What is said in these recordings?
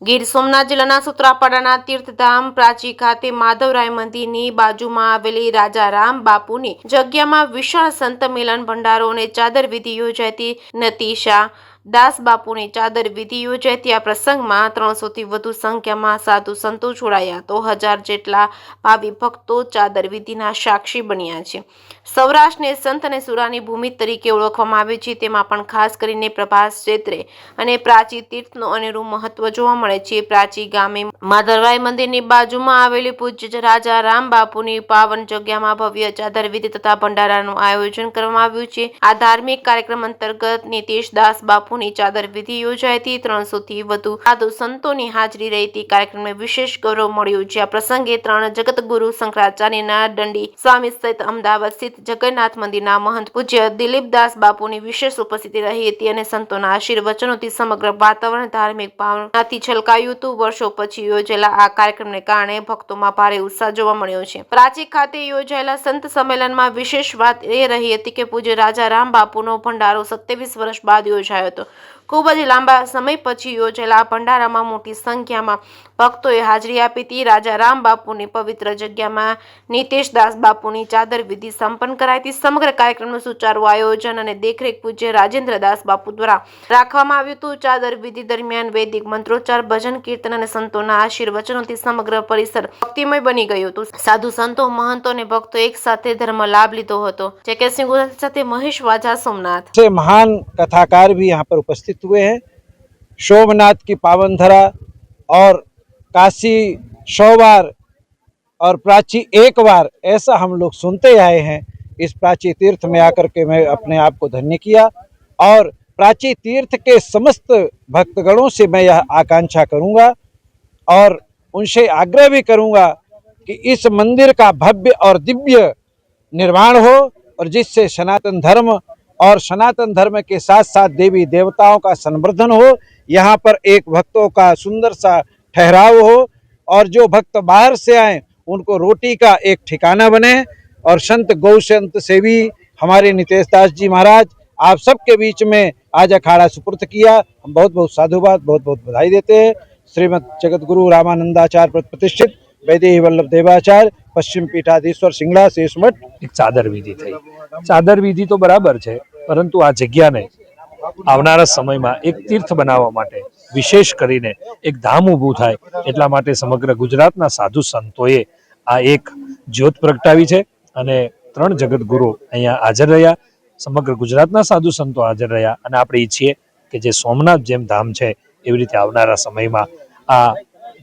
ગીર સોમનાથ જિલ્લાના સૂત્રાપાડાના તીર્થધામ પ્રાચી ખાતે માધવરાય મંદિરની બાજુમાં આવેલી રાજા રામ બાપુની જગ્યામાં વિશાળ સંત મિલન ભંડારો અને ચાદર વિધિ યોજાતી નતીશા દાસ બાપુની ચાદર વિધિ યોજાતી આ પ્રસંગમાં 300થી વધુ સંખ્યામાં સાધુ સંતો જોડાયા તો 1000 જેટલા ભાવિ ભક્તો ચાદર વિધિના સાક્ષી બન્યા છે। સૌરાષ્ટ્રને સંત અને સુરાની ભૂમિ તરીકે ઓળખવામાં આવે છે, તેમાં પણ ખાસ કરીને પ્રભાસ ક્ષેત્રે અને પ્રાચી તીર્થનું અનેરું મહત્વ જોવા મળે છે। પ્રાચી ગામે માધવરાય મંદિરની બાજુમાં આવેલી પૂજ્ય રાજા રામ બાપુની પાવન જગ્યામાં ભવ્ય ચાદર વિધિ તથા ભંડારાનું આયોજન કરવામાં આવ્યું છે। આ ધાર્મિક કાર્યક્રમ અંતર્ગત નીતિશ દાસ બાપુની ચાદર વિધિ યોજાઈ હતી। 300થી વધુ સાધુ સંતોની હાજરી રહી હતી। કાર્યક્રમને વિશેષ ગૌરવ મળ્યું છે। આ પ્રસંગે 3 જગતગુરુ શંકરાચાર્યના દંડી સ્વામી સહિત અમદાવાદ સ્થિત જગન્નાથ મંદિરના મહંત પૂજ્ય દિલીપદાસ બાપુની વિશેષ ઉપસ્થિતિ રહી હતી અને સંતોના આશીર્વચનોથી સમગ્ર વાતાવરણ ધાર્મિક ભાવનાથી છલકાયું હતું। વર્ષો પછી યોજાયેલા આ કાર્યક્રમને કારણે ભક્તોમાં ભારે ઉત્સાહ જોવા મળ્યો છે। પ્રાચી ખાતે યોજાયેલા સંત સંમેલનમાં વિશેષ વાત એ રહી હતી કે પૂજ્ય રાજા રામ બાપુનો ભંડારો 27 વર્ષ બાદ યોજાયો હતો। ખૂબ જ લાંબા સમય પછી યોજાયેલા આ ભંડારામાં મોટી સંખ્યામાં ભક્તોએ હાજરી આપી હતી। રાજા રામ બાપુની પવિત્ર જગ્યામાં નીતિશ દાસ બાપુની ચાદર વિધિ સંપન્ન કરાઈ હતી। સમગ્ર કાર્યક્રમનું સુચારું આયોજન અને દેખરેખ પૂજ્ય રાજેન્દ્ર દાસ બાપુ દ્વારા રાખવામાં આવ્યું હતું। ચાદર વિધિ દરમિયાન વૈદિક મંત્રોચ્ચાર, ભજન કીર્તન અને સંતોના આશીર્વચનોથી સમગ્ર પરિસર ભક્તિમય બની ગયું હતું। સાધુ સંતો, મહંતો અને ભક્તો એક સાથે ધર્મ લાભ લીધો હતો। જયકેસિંહ ગુજરાતી સાથે મહેશ વાજા, सोमनाथ। से महान कथाकार भी यहाँ पर उपस्थित हुए हैं। सोमनाथ की पावन धरा और काशी 100 बार और प्राची 1 बार, ऐसा हम लोग सुनते आए हैं। इस प्राची तीर्थ में आकर के मैं अपने आप को धन्य किया और प्राची तीर्थ के समस्त भक्तगणों से मैं यह आकांक्षा करूंगा और उनसे आग्रह भी करूंगा कि इस मंदिर का भव्य और दिव्य निर्माण हो और जिससे सनातन धर्म और सनातन धर्म के साथ साथ देवी देवताओं का संवर्धन हो। यहाँ पर एक भक्तों का सुंदर सा ठहराव हो और जो भक्त बाहर से आए उनको रोटी का एक ठिकाना बने। और संत गौ संत सेवी हमारे नितेश दास जी महाराज आप सबके बीच में आज अखाड़ा सुपुर्द किया। हम बहुत बहुत साधुवाद, बहुत बहुत बधाई देते हैं। श्रीमद जगत गुरु रामानंदाचार्य प्रतिष्ठित वैदेही वल्लभ देवाचार्य पश्चिम पीठाधीश्वर सिंगला शेष मठ एक चादर विधि थी। चादर विधि तो बराबर है, परंतु आ जग्याने आवनारा समयमां एक तीर्थ बनाववा माटे विशेष करीने एक धाम ऊभું થાય એટલા માટે સમગ્ર ગુજરાતના સાધુ સંતોએ આ એક જ્યોત પ્રગટાવી છે અને 3 જગતગુરુ અહીંયા હાજર રહ્યા। સમગ્ર ગુજરાતના સાધુ સંતો હાજર રહ્યા અને આપણે ઈચ્છીએ કે જે સોમનાથ જેમ ધામ છે એવી રીતે આવનારા સમયમાં આ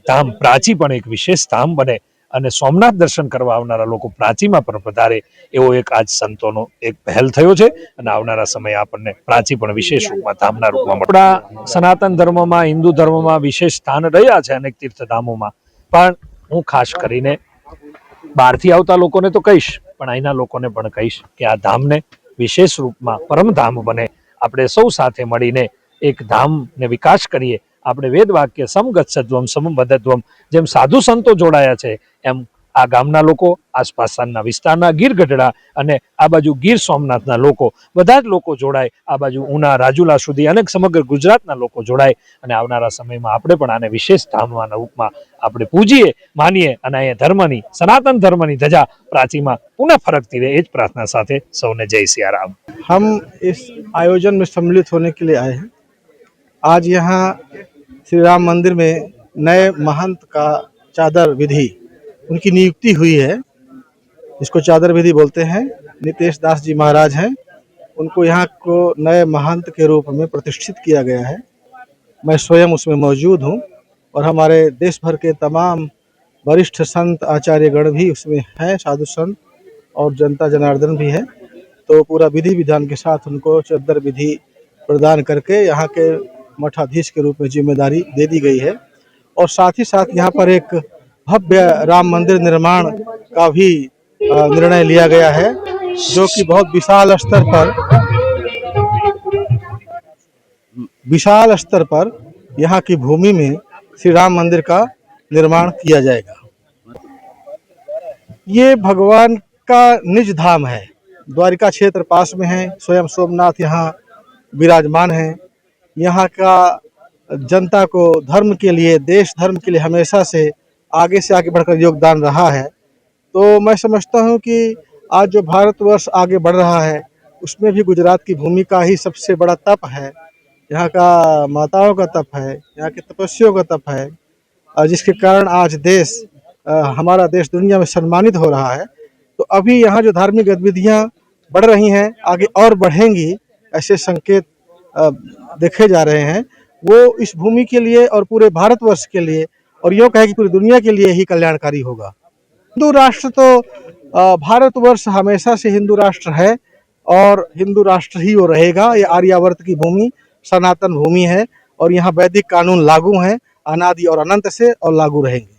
ધામ પ્રાચી પણ એક વિશેષ ધામ બને અને સોમનાથ દર્શન કરવા આવનારા લોકો પ્રાચીમાં પણ પધારે એવો એક આજ સંતોનો એક પહેલ થયો છે અને આવનારા સમયે આપણને પ્રાચી પણ વિશેષ રૂપમાં ધામના રૂપમાં આપણા સનાતન ધર્મમાં, હિન્દુ ધર્મમાં વિશેષ સ્થાન રહ્યા છે અનેક તીર્થધામોમાં, પણ હું ખાસ કરીને બહારથી આવતા લોકોને તો કહીશ પણ અહીંના લોકોને પણ કહીશ કે આ ધામને વિશેષ રૂપમાં પરમધામ બને। આપણે સૌ સાથે મળીને એક ધામને વિકાસ કરીએ। આપણે વેદ વાક્ય સમગચ્છધ્વમ સમબદ્ધત્વમ જેમ સાધુ સંતો જોડાયા છે એમ આ ગામના લોકો, આસપાસના વિસ્તારના ગીર ગઢડા અને આ બાજુ ગીર સોમનાથના લોકો બધા જ લોકો જોડાય। આ બાજુ ઉના, રાજુલા સુધી અનેક સમગ્ર ગુજરાતના લોકો જોડાય અને આવનારા સમયમાં આપણે પણ આને વિશેષ ધામના રૂપમાં આપણે પૂજીએ, માનીએ અને અહીંયા ધર્મની, સનાતન ધર્મની ધજા પ્રાચીમાં પુનઃ ફરકતી રહે એ જ પ્રાર્થના સાથે સૌને જય સિયારામ। हम इस आयोजन में सम्मिलित होने के लिए आए हैं। आज यहाँ श्री राम मंदिर में नए महंत का चादर विधि उनकी नियुक्ति हुई है। इसको चादर विधि बोलते हैं। नितेश दास जी महाराज हैं, उनको यहाँ को नए महंत के रूप में प्रतिष्ठित किया गया है। मैं स्वयं उसमें मौजूद हूँ और हमारे देश भर के तमाम वरिष्ठ संत आचार्यगण भी उसमें हैं, साधु संत और जनता जनार्दन भी है। तो पूरा विधि विधान के साथ उनको चादर विधि प्रदान करके यहाँ के मठाधीश के रूप में जिम्मेदारी दे दी गई है। और साथ ही साथ यहाँ पर एक भव्य राम मंदिर निर्माण का भी निर्णय लिया गया है, जो कि बहुत विशाल स्तर पर यहाँ की भूमि में श्री राम मंदिर का निर्माण किया जाएगा। ये भगवान का निज धाम है। द्वारिका क्षेत्र पास में है, स्वयं सोमनाथ यहाँ विराजमान है। यहाँ का जनता को धर्म के लिए, देश धर्म के लिए हमेशा से आगे बढ़कर योगदान रहा है। तो मैं समझता हूँ कि आज जो भारतवर्ष आगे बढ़ रहा है उसमें भी गुजरात की भूमिका ही सबसे बड़ा तप है। यहाँ का माताओं का तप है, यहाँ के तपस्वियों का तप है, जिसके कारण आज हमारा देश दुनिया में सम्मानित हो रहा है। तो अभी यहाँ जो धार्मिक गतिविधियाँ बढ़ रही हैं, आगे और बढ़ेंगी, ऐसे संकेत देखे जा रहे हैं। वो इस भूमि के लिए और पूरे भारतवर्ष के लिए और यूँ कहें कि पूरी दुनिया के लिए ही कल्याणकारी होगा। हिंदू राष्ट्र तो भारतवर्ष हमेशा से हिंदू राष्ट्र है और हिंदू राष्ट्र ही वो रहेगा। ये आर्यावर्त की भूमि सनातन भूमि है और यहाँ वैदिक कानून लागू हैं, अनादि और अनंत से, और लागू रहेंगे।